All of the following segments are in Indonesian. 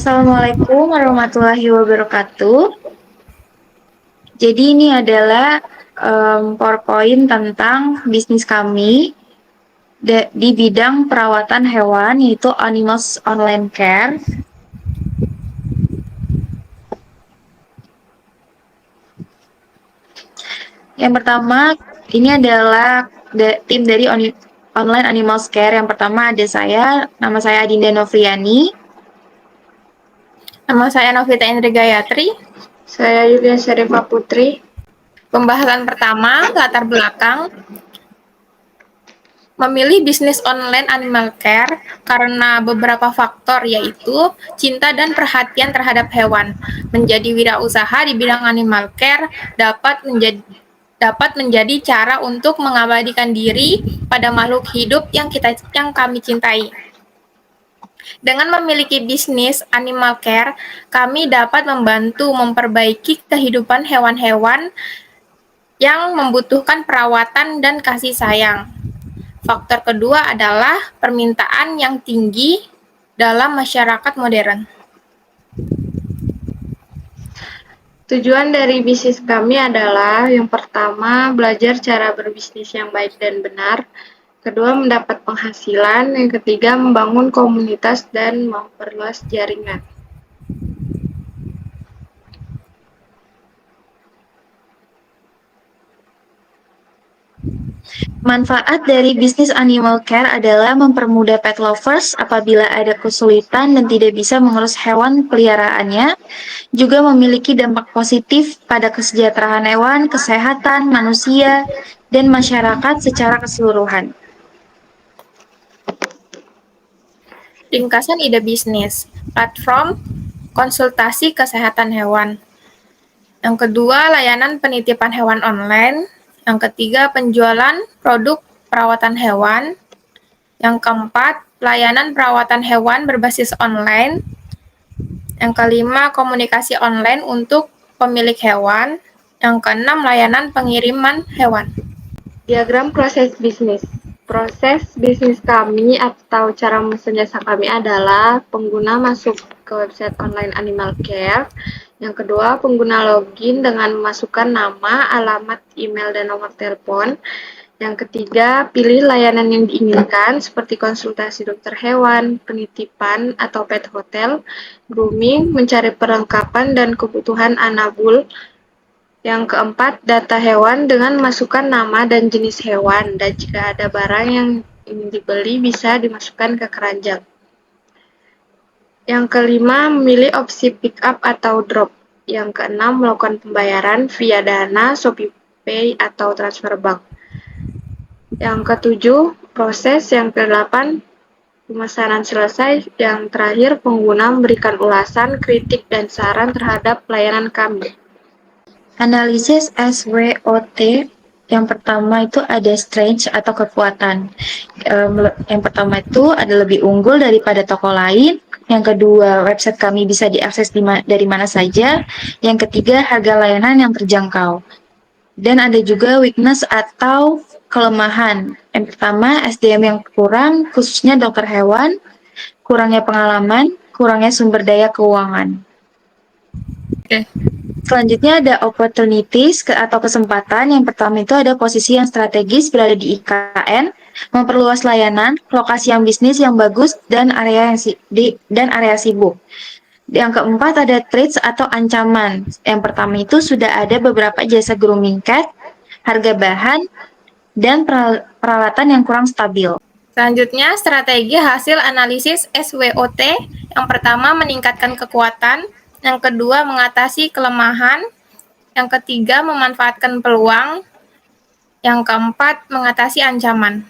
Assalamualaikum warahmatullahi wabarakatuh. Jadi ini adalah PowerPoint tentang bisnis kami di bidang perawatan hewan yaitu Animals Online Care. Yang pertama, ini adalah tim dari Online Animals Care. Yang pertama ada saya, nama saya Adinda Novriani. Nama saya Novita Indri Gayatri. Saya Yulia Syarifah Putri. Pembahasan pertama, latar belakang. Memilih bisnis online animal care karena beberapa faktor yaitu cinta dan perhatian terhadap hewan. Menjadi wirausaha di bidang animal care dapat menjadi cara untuk mengabadikan diri pada makhluk hidup yang kami cintai. Dengan memiliki bisnis animal care, kami dapat membantu memperbaiki kehidupan hewan-hewan yang membutuhkan perawatan dan kasih sayang. Faktor kedua adalah permintaan yang tinggi dalam masyarakat modern. Tujuan dari bisnis kami adalah yang pertama, belajar cara berbisnis yang baik dan benar. Kedua, mendapat penghasilan. Yang ketiga, membangun komunitas dan memperluas jaringan. Manfaat dari bisnis animal care adalah mempermudah pet lovers apabila ada kesulitan dan tidak bisa mengurus hewan peliharaannya, juga memiliki dampak positif pada kesejahteraan hewan, kesehatan manusia, dan masyarakat secara keseluruhan. Ringkasan ide bisnis, platform konsultasi kesehatan hewan. Yang kedua, layanan penitipan hewan online. Yang ketiga, penjualan produk perawatan hewan. Yang keempat, layanan perawatan hewan berbasis online. Yang kelima, komunikasi online untuk pemilik hewan. Yang keenam, layanan pengiriman hewan. Diagram proses bisnis. Proses bisnis kami atau cara memesan jasa kami adalah pengguna masuk ke website online Animal Care. Yang kedua, pengguna login dengan memasukkan nama, alamat, email, dan nomor telepon. Yang ketiga, pilih layanan yang diinginkan seperti konsultasi dokter hewan, penitipan atau pet hotel, grooming, mencari perlengkapan dan kebutuhan anabul. Yang keempat, data hewan dengan masukkan nama dan jenis hewan, dan jika ada barang yang ingin dibeli bisa dimasukkan ke keranjang. Yang kelima, memilih opsi pick up atau drop. Yang keenam, melakukan pembayaran via Dana, ShopeePay, atau transfer bank. Yang ketujuh, proses. Yang kedelapan, pemesanan selesai. Yang terakhir, pengguna memberikan ulasan, kritik, dan saran terhadap layanan kami. Analisis SWOT yang pertama itu ada strength atau kekuatan. Yang pertama itu ada lebih unggul daripada toko lain. Yang kedua, website kami bisa diakses dari mana saja. Yang ketiga, harga layanan yang terjangkau. Dan ada juga weakness atau kelemahan. Yang pertama, SDM yang kurang, khususnya dokter hewan, kurangnya pengalaman, kurangnya sumber daya keuangan. Selanjutnya ada opportunities atau kesempatan. Yang pertama itu ada posisi yang strategis berada di IKN, memperluas layanan, lokasi yang bisnis yang bagus, dan area sibuk. Yang keempat ada threats atau ancaman. Yang pertama itu sudah ada beberapa jasa grooming cat, harga bahan, dan peralatan yang kurang stabil. Selanjutnya, strategi hasil analisis SWOT. Yang pertama, meningkatkan kekuatan. Yang kedua, mengatasi kelemahan. Yang ketiga, memanfaatkan peluang. Yang keempat, mengatasi ancaman.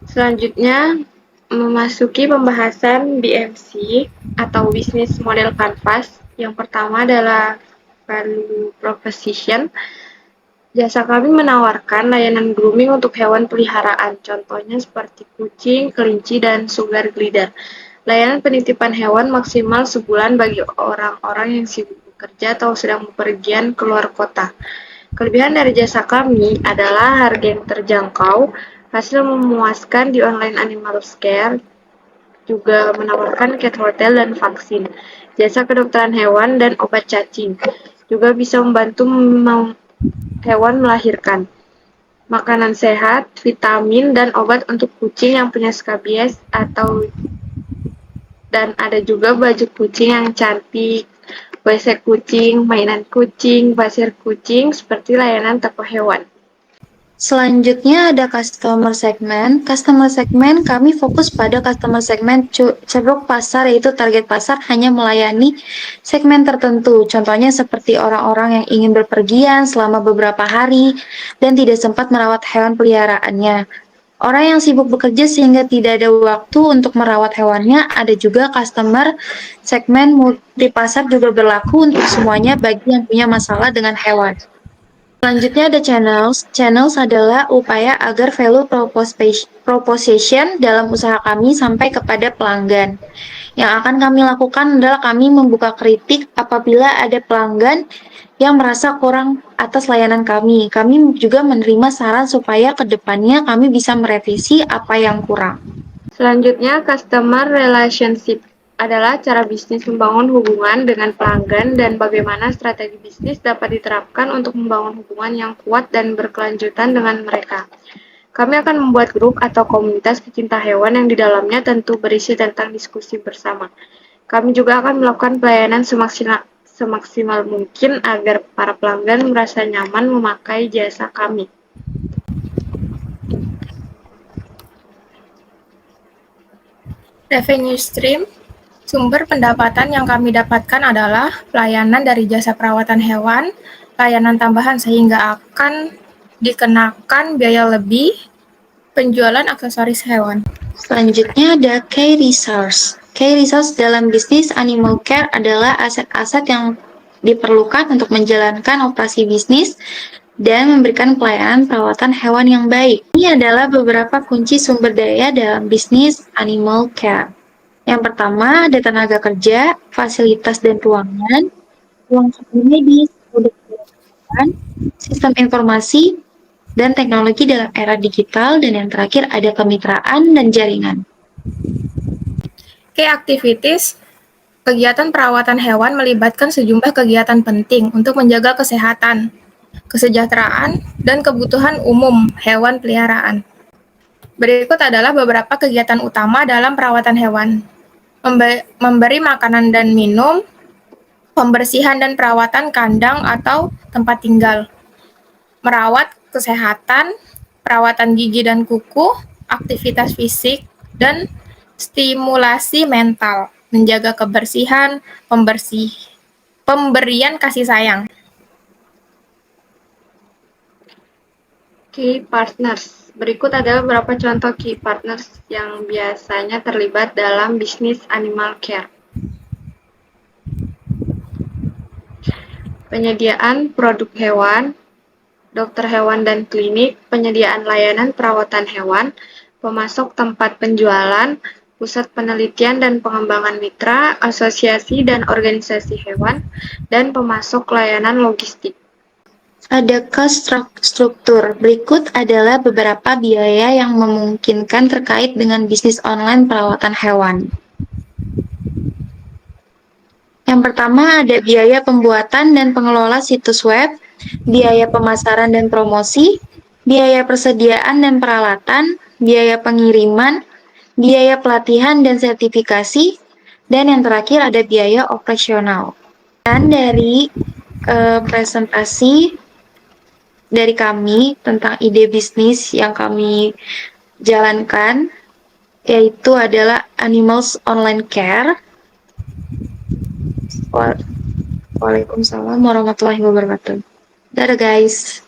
Selanjutnya, memasuki pembahasan BMC atau Business Model Canvas. Yang pertama adalah Value Proposition. Jasa kami menawarkan layanan grooming untuk hewan peliharaan, contohnya seperti kucing, kelinci, dan sugar glider. Layanan penitipan hewan maksimal sebulan bagi orang-orang yang sibuk bekerja atau sedang bepergian keluar kota. Kelebihan dari jasa kami adalah harga yang terjangkau, hasil memuaskan di online animal care, juga menawarkan cat hotel dan vaksin. jasa kedokteran hewan, dan obat cacing. Juga bisa membantu hewan melahirkan. Makanan sehat, vitamin, dan obat untuk kucing yang punya skabies dan ada juga baju kucing yang cantik, WC kucing, mainan kucing, pasir kucing, seperti layanan toko hewan. Selanjutnya ada customer segment. Customer segment kami fokus pada customer segment ceruk pasar, yaitu target pasar hanya melayani segmen tertentu. Contohnya seperti orang-orang yang ingin berpergian selama beberapa hari dan tidak sempat merawat hewan peliharaannya. Orang yang sibuk bekerja sehingga tidak ada waktu untuk merawat hewannya. Ada juga customer segmen multi pasar juga berlaku untuk semuanya bagi yang punya masalah dengan hewan. Selanjutnya ada channels. Channels adalah upaya agar value proposition dalam usaha kami sampai kepada pelanggan. Yang akan kami lakukan adalah kami membuka kritik apabila ada pelanggan yang merasa kurang atas layanan kami. Kami juga menerima saran supaya ke depannya kami bisa merevisi apa yang kurang. Selanjutnya, customer relationship adalah cara bisnis membangun hubungan dengan pelanggan dan bagaimana strategi bisnis dapat diterapkan untuk membangun hubungan yang kuat dan berkelanjutan dengan mereka. Kami akan membuat grup atau komunitas pecinta hewan yang di dalamnya tentu berisi tentang diskusi bersama. Kami juga akan melakukan pelayanan semaksimal mungkin agar para pelanggan merasa nyaman memakai jasa kami. Revenue stream, sumber pendapatan yang kami dapatkan adalah pelayanan dari jasa perawatan hewan, layanan tambahan sehingga akan dikenakan biaya lebih, penjualan aksesoris hewan. Selanjutnya ada key resource. Key resource dalam bisnis animal care adalah aset-aset yang diperlukan untuk menjalankan operasi bisnis dan memberikan pelayanan perawatan hewan yang baik. Ini adalah beberapa kunci sumber daya dalam bisnis animal care. Yang pertama ada tenaga kerja, fasilitas dan ruangan, ruang medis, produk kesehatan, sistem informasi, dan teknologi dalam era digital, dan yang terakhir ada kemitraan dan jaringan. Key activities, kegiatan perawatan hewan melibatkan sejumlah kegiatan penting untuk menjaga kesehatan, kesejahteraan, dan kebutuhan umum hewan peliharaan. Berikut adalah beberapa kegiatan utama dalam perawatan hewan. Memberi makanan dan minum, pembersihan dan perawatan kandang atau tempat tinggal, merawat kesehatan, perawatan gigi dan kuku, aktivitas fisik, dan stimulasi mental, menjaga kebersihan, pemberian kasih sayang. Key partners. Berikut adalah beberapa contoh key partners yang biasanya terlibat dalam bisnis animal care. Penyediaan produk hewan, dokter hewan dan klinik, penyediaan layanan perawatan hewan, pemasok tempat penjualan, pusat penelitian dan pengembangan mitra, asosiasi dan organisasi hewan, dan pemasok layanan logistik. Ada cost struktur. Berikut adalah beberapa biaya yang memungkinkan terkait dengan bisnis online perawatan hewan. Yang pertama ada biaya pembuatan dan pengelola situs web, biaya pemasaran dan promosi, biaya persediaan dan peralatan, biaya pengiriman, biaya pelatihan dan sertifikasi, dan yang terakhir ada biaya operasional. Dan dari presentasi dari kami tentang ide bisnis yang kami jalankan, yaitu adalah Animals Online Care. Waalaikumsalam warahmatullahi wabarakatuh. Dadah guys.